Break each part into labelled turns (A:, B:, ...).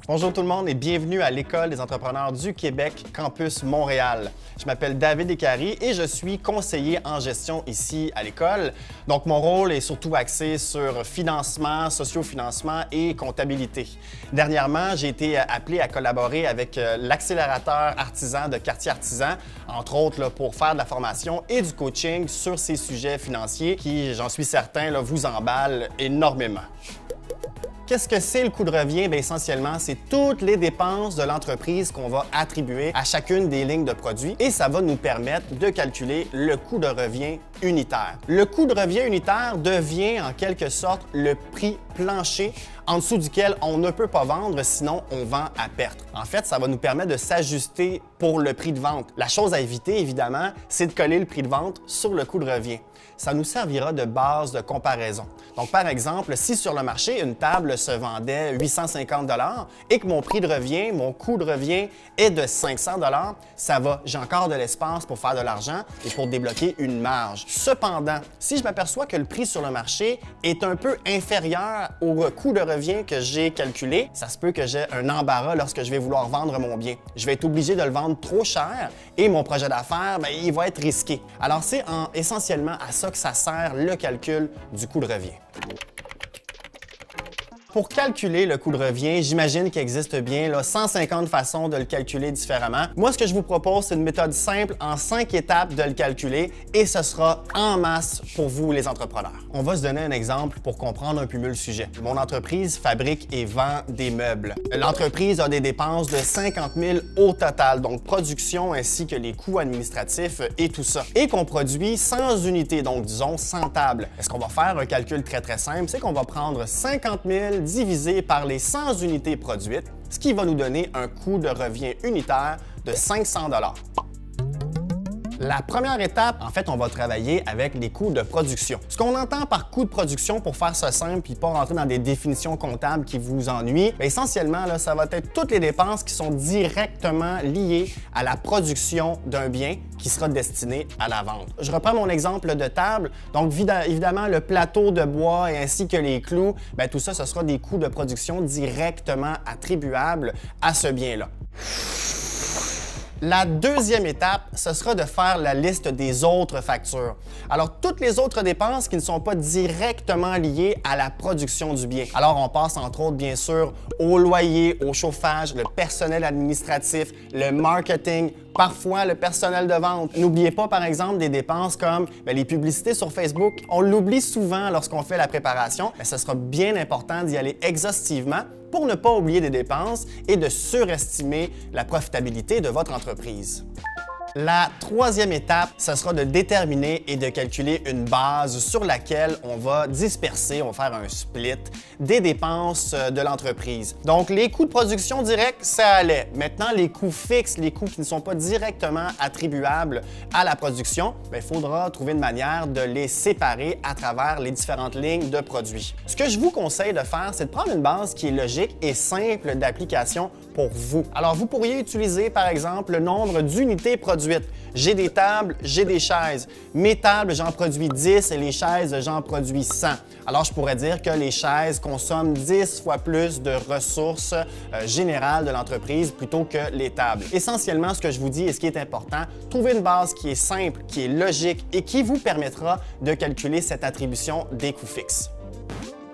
A: Bonjour tout le monde et bienvenue à l'École des entrepreneurs du Québec, Campus Montréal. Je m'appelle David Descaries et je suis conseiller en gestion ici à l'école. Donc mon rôle est surtout axé sur financement, sociofinancement et comptabilité. Dernièrement, j'ai été appelé à collaborer avec l'accélérateur artisan de Quartier Artisan, entre autres là, pour faire de la formation et du coaching sur ces sujets financiers qui, j'en suis certain, là, vous emballent énormément. Qu'est-ce que c'est le coût de revient? Bien, essentiellement, c'est toutes les dépenses de l'entreprise qu'on va attribuer à chacune des lignes de produits et ça va nous permettre de calculer le coût de revient unitaire. Le coût de revient unitaire devient en quelque sorte le prix plancher en dessous duquel on ne peut pas vendre, sinon on vend à perte. En fait, ça va nous permettre de s'ajuster pour le prix de vente. La chose à éviter, évidemment, c'est de coller le prix de vente sur le coût de revient. Ça nous servira de base de comparaison. Donc, par exemple, si sur le marché, une table se vendait 850 $ et que mon prix de revient, mon coût de revient est de 500 $, j'ai encore de l'espace pour faire de l'argent et pour débloquer une marge. Cependant, si je m'aperçois que le prix sur le marché est un peu inférieur au coût de revient que j'ai calculé, ça se peut que j'ai un embarras lorsque je vais vouloir vendre mon bien. Je vais être obligé de le vendre trop cher et mon projet d'affaires, il va être risqué. Alors, c'est essentiellement à ça que ça sert le calcul du coût de revient. Pour calculer le coût de revient, j'imagine qu'il existe bien 150 façons de le calculer différemment. Moi, ce que je vous propose, c'est une méthode simple en 5 étapes de le calculer et ce sera en masse pour vous, les entrepreneurs. On va se donner un exemple pour comprendre un peu mieux le sujet. Mon entreprise fabrique et vend des meubles. L'entreprise a des dépenses de 50 000 au total, donc production ainsi que les coûts administratifs et tout ça. Et qu'on produit 100 unités, donc disons 100 tables. Est-ce qu'on va faire un calcul très simple? C'est qu'on va prendre 50 000 divisé par les 100 unités produites, ce qui va nous donner un coût de revient unitaire de 500 $. La première étape, en fait, on va travailler avec les coûts de production. Ce qu'on entend par coût de production, pour faire ça simple et pas rentrer dans des définitions comptables qui vous ennuient, essentiellement, ça va être toutes les dépenses qui sont directement liées à la production d'un bien qui sera destiné à la vente. Je reprends mon exemple de table. Donc, évidemment, le plateau de bois et ainsi que les clous, tout ça, ce sera des coûts de production directement attribuables à ce bien-là. La deuxième étape, ce sera de faire la liste des autres factures. Alors, toutes les autres dépenses qui ne sont pas directement liées à la production du bien. Alors, on passe entre autres, bien sûr, au loyer, au chauffage, le personnel administratif, le marketing, parfois le personnel de vente. N'oubliez pas, par exemple, des dépenses comme les publicités sur Facebook. On l'oublie souvent lorsqu'on fait la préparation, mais ce sera bien important d'y aller exhaustivement pour ne pas oublier des dépenses et de surestimer la profitabilité de votre entreprise. La troisième étape, ce sera de déterminer et de calculer une base sur laquelle on va disperser, on va faire un split des dépenses de l'entreprise. Donc, les coûts de production directs, ça allait. Maintenant, les coûts fixes, les coûts qui ne sont pas directement attribuables à la production, il faudra trouver une manière de les séparer à travers les différentes lignes de produits. Ce que je vous conseille de faire, c'est de prendre une base qui est logique et simple d'application pour vous. Alors, vous pourriez utiliser, par exemple, le nombre d'unités produites. J'ai des tables, j'ai des chaises. Mes tables, j'en produis 10 et les chaises, j'en produis 100. Alors, je pourrais dire que les chaises consomment 10 fois plus de ressources générales de l'entreprise plutôt que les tables. Essentiellement, ce que je vous dis et ce qui est important, trouvez une base qui est simple, qui est logique et qui vous permettra de calculer cette attribution des coûts fixes.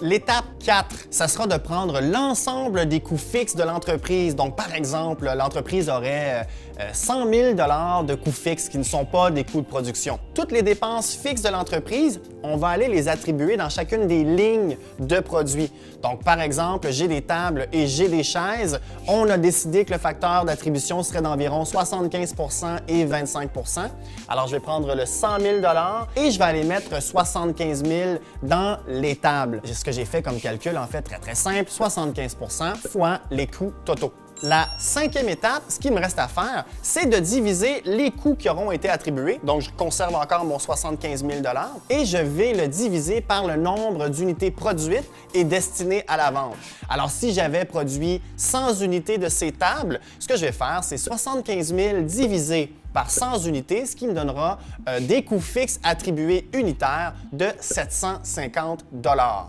A: L'étape 4, ça sera de prendre l'ensemble des coûts fixes de l'entreprise. Donc, par exemple, l'entreprise aurait 100 000 $ de coûts fixes qui ne sont pas des coûts de production. Toutes les dépenses fixes de l'entreprise, on va aller les attribuer dans chacune des lignes de produits. Donc, par exemple, j'ai des tables et j'ai des chaises. On a décidé que le facteur d'attribution serait d'environ 75 % et 25 %. Alors, je vais prendre le 100 000 $ et je vais aller mettre 75 000 dans les tables. Ce que j'ai fait comme calcul, en fait, très simple, 75 % fois les coûts totaux. La cinquième étape, ce qu'il me reste à faire, c'est de diviser les coûts qui auront été attribués. Donc, je conserve encore mon 75 000 $ et je vais le diviser par le nombre d'unités produites et destinées à la vente. Alors, si j'avais produit 100 unités de ces tables, ce que je vais faire, c'est 75 000 divisé par 100 unités, ce qui me donnera des coûts fixes attribués unitaires de 750 $.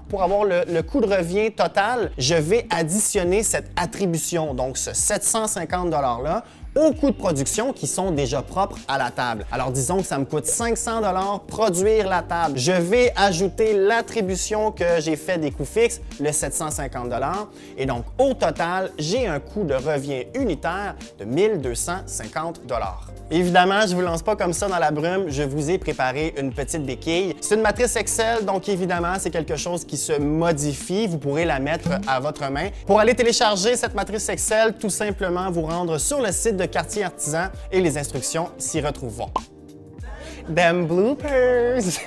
A: Pour avoir le coût de revient total, je vais additionner cette attribution, donc ce 750 $-là, aux coûts de production qui sont déjà propres à la table. Alors disons que ça me coûte 500 $ produire la table. Je vais ajouter l'attribution que j'ai fait des coûts fixes, le 750 $, et donc au total, j'ai un coût de revient unitaire de 1250 $. Évidemment, je ne vous lance pas comme ça dans la brume, je vous ai préparé une petite béquille. C'est une matrice Excel, donc évidemment, c'est quelque chose qui se modifie. Vous pourrez la mettre à votre main. Pour aller télécharger cette matrice Excel, tout simplement vous rendre sur le site de Quartier Artisan et les instructions s'y retrouveront. Them bloopers!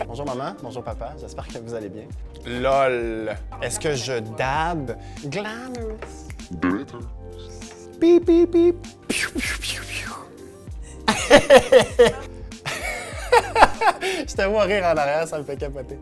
A: Bonjour maman, bonjour papa, j'espère que vous allez bien. LOL! Est-ce que je dab? Glamorous!
B: Glitter.
A: Beep, beep, beep! Piou, piou, piou, piou. Je te vois rire en arrière, ça me fait capoter.